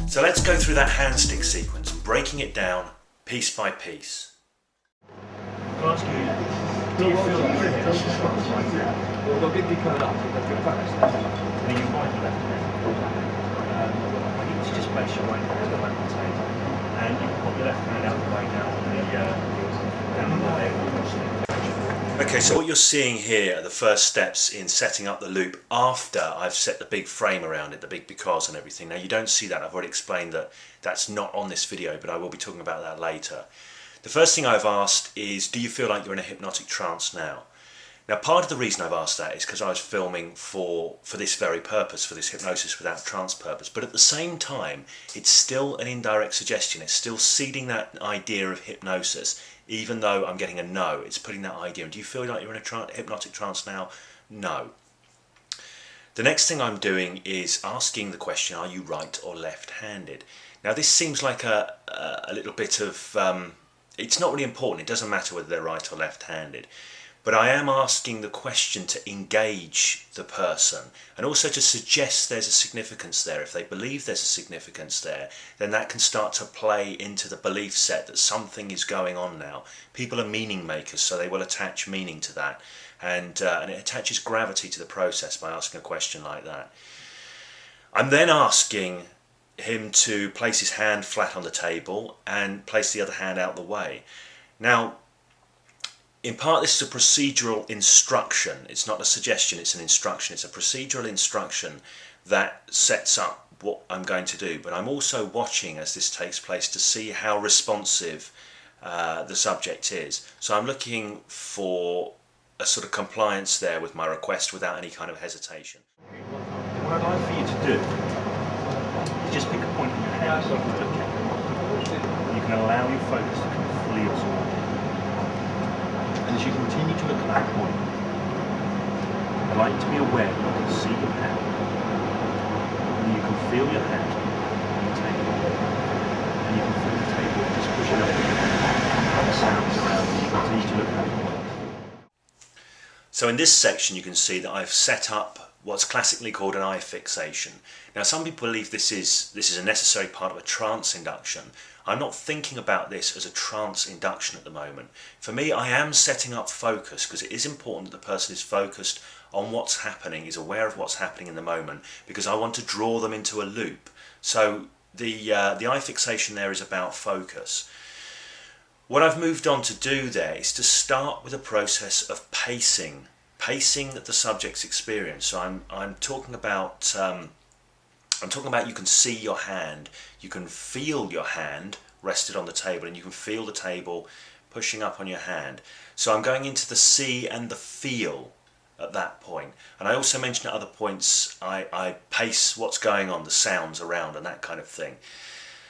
So let's go through that hand stick sequence, breaking it down piece by piece. I'll ask you, do you feel like you're in a trance right now? Well, they'll be coming up, so they'll back. And then you find your left hand. I need to just place your right hand on the table. And you can put your left hand out the way down the leg. Okay, so what you're seeing here are the first steps in setting up the loop after I've set the big frame around it, the big because and everything. Now you don't see that, I've already explained that that's not on this video, but I will be talking about that later. The first thing I've asked is, do you feel like you're in a hypnotic trance now? Now part of the reason I've asked that is because I was filming for this very purpose, for this hypnosis without trance purpose, but at the same time it's still an indirect suggestion, it's still seeding that idea of hypnosis. Even though I'm getting a no, it's putting that idea in. Do you feel like you're in a hypnotic trance now? No. The next thing I'm doing is asking the question, are you right or left-handed? Now this seems like a little bit of, it's not really important, it doesn't matter whether they're right or left-handed. But I am asking the question to engage the person and also to suggest there's a significance there. If they believe there's a significance there, then that can start to play into the belief set that something is going on now. People are meaning makers, so they will attach meaning to that. And it attaches gravity to the process by asking a question like that. I'm then asking him to place his hand flat on the table and place the other hand out the way. Now, in part this is a procedural instruction, it's not a suggestion, it's an instruction, it's a procedural instruction that sets up what I'm going to do, but I'm also watching as this takes place to see how responsive the subject is. So I'm looking for a sort of compliance there with my request without any kind of hesitation. What I'd like for you to do is just pick a point in your hand so you can look at it. You can allow your focus to be fully absorbed. And as you continue to look at that point, I'd like you to be aware that you can see your hand, and you can feel your hand on the table, and you can feel the table just pushing up and the sounds around as you continue to look at that point. So in this section you can see that I've set up what's classically called an eye fixation. Now some people believe this is a necessary part of a trance induction. I'm not thinking about this as a trance induction at the moment. For me, I am setting up focus because it is important that the person is focused on what's happening, is aware of what's happening in the moment, because I want to draw them into a loop. So the eye fixation there is about focus. What I've moved on to do there is to start with a process of pacing the subject's experience. So I'm talking about you can see your hand, you can feel your hand rested on the table, and you can feel the table pushing up on your hand. So I'm going into the see and the feel at that point. And I also mentioned at other points I pace what's going on, the sounds around and that kind of thing.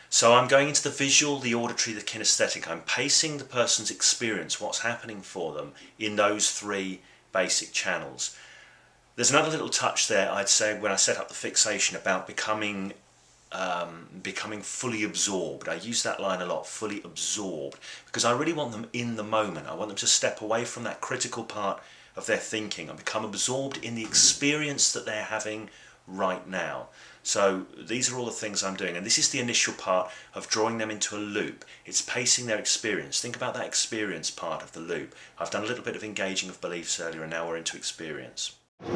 So I'm going into the visual, the auditory, the kinesthetic. I'm pacing the person's experience, what's happening for them in those three basic channels. There's another little touch there, I'd say, when I set up the fixation about becoming fully absorbed. I use that line a lot, fully absorbed, because I really want them in the moment. I want them to step away from that critical part of their thinking and become absorbed in the experience that they're having right now. So these are all the things I'm doing, and this is the initial part of drawing them into a loop. It's pacing their experience. Think about that experience part of the loop. I've done a little bit of engaging of beliefs earlier, and now we're into experience. And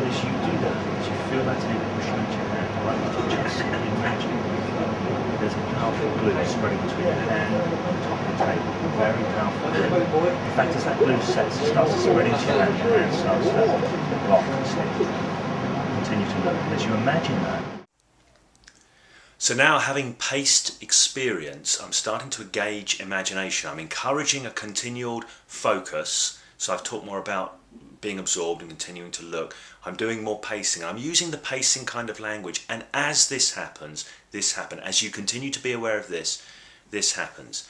as you do that, as you feel that table pushing into your hand, I'd like you to just imagine there's a powerful glue spreading between your hand and the top of the table. Very powerful glue. In fact, as that glue starts to spread into your hand starts to lock and stick. Continue to look. As you imagine that. So now, having paced experience, I'm starting to engage imagination. I'm encouraging a continual focus. So I've talked more about being absorbed and continuing to look. I'm doing more pacing. I'm using the pacing kind of language. And as this happens, this happens. As you continue to be aware of this, this happens.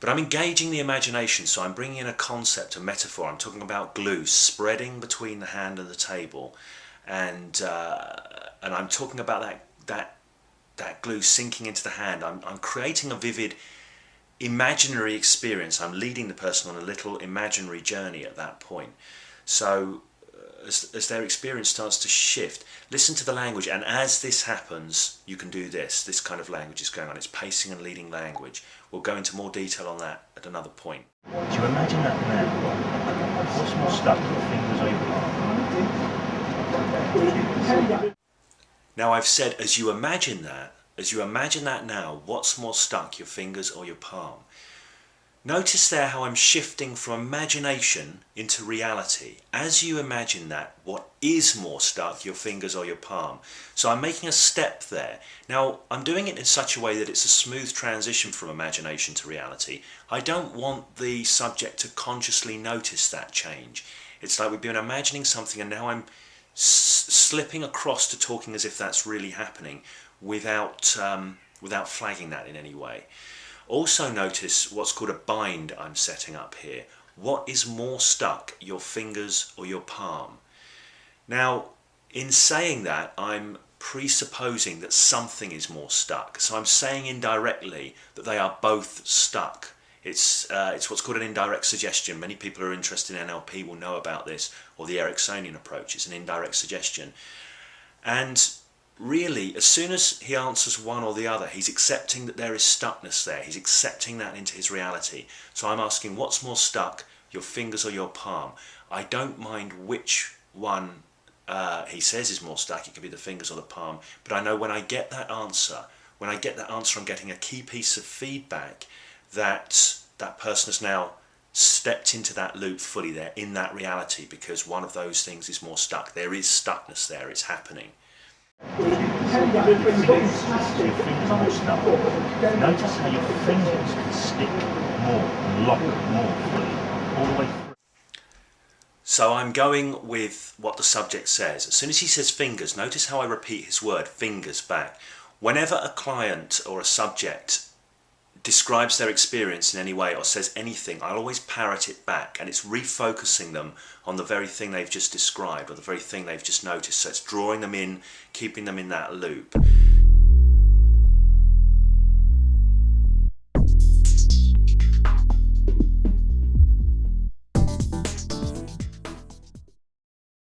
But I'm engaging the imagination. So I'm bringing in a concept, a metaphor. I'm talking about glue spreading between the hand and the table. And I'm talking about that glue sinking into the hand. I'm creating a vivid imaginary experience. I'm leading the person on a little imaginary journey at that point. So as their experience starts to shift, listen to the language, and as this happens, you can do this kind of language is going on. It's pacing and leading language. We'll go into more detail on that at another point. Do you imagine that now? What's more stuck, your fingers or your palm? Now I've said, as you imagine that now, what's more stuck, your fingers or your palm? Notice there how I'm shifting from imagination into reality. As you imagine that, what is more stuck, your fingers or your palm? So I'm making a step there. Now, I'm doing it in such a way that it's a smooth transition from imagination to reality. I don't want the subject to consciously notice that change. It's like we've been imagining something and now I'm slipping across to talking as if that's really happening without flagging that in any way. Also notice what's called a bind I'm setting up here. What is more stuck, your fingers or your palm? Now, in saying that, I'm presupposing that something is more stuck. So I'm saying indirectly that they are both stuck. It's what's called an indirect suggestion. Many people who are interested in NLP will know about this, or the Ericksonian approach. It's an indirect suggestion. And really, as soon as he answers one or the other, he's accepting that there is stuckness there. He's accepting that into his reality. So I'm asking, what's more stuck, your fingers or your palm? I don't mind which one he says is more stuck. It could be the fingers or the palm. But I know when I get that answer, I'm getting a key piece of feedback that that person has now stepped into that loop fully. They're in that reality because one of those things is more stuck. There is stuckness there. It's happening. Your fingers are more stuck. Notice how your fingers can stick more and lock more fully all the way through. So I'm going with what the subject says. As soon as he says fingers, notice how I repeat his word, fingers, back. Whenever a client or a subject describes their experience in any way or says anything, I'll always parrot it back, and it's refocusing them on the very thing they've just described or the very thing they've just noticed. So it's drawing them in, keeping them in that loop.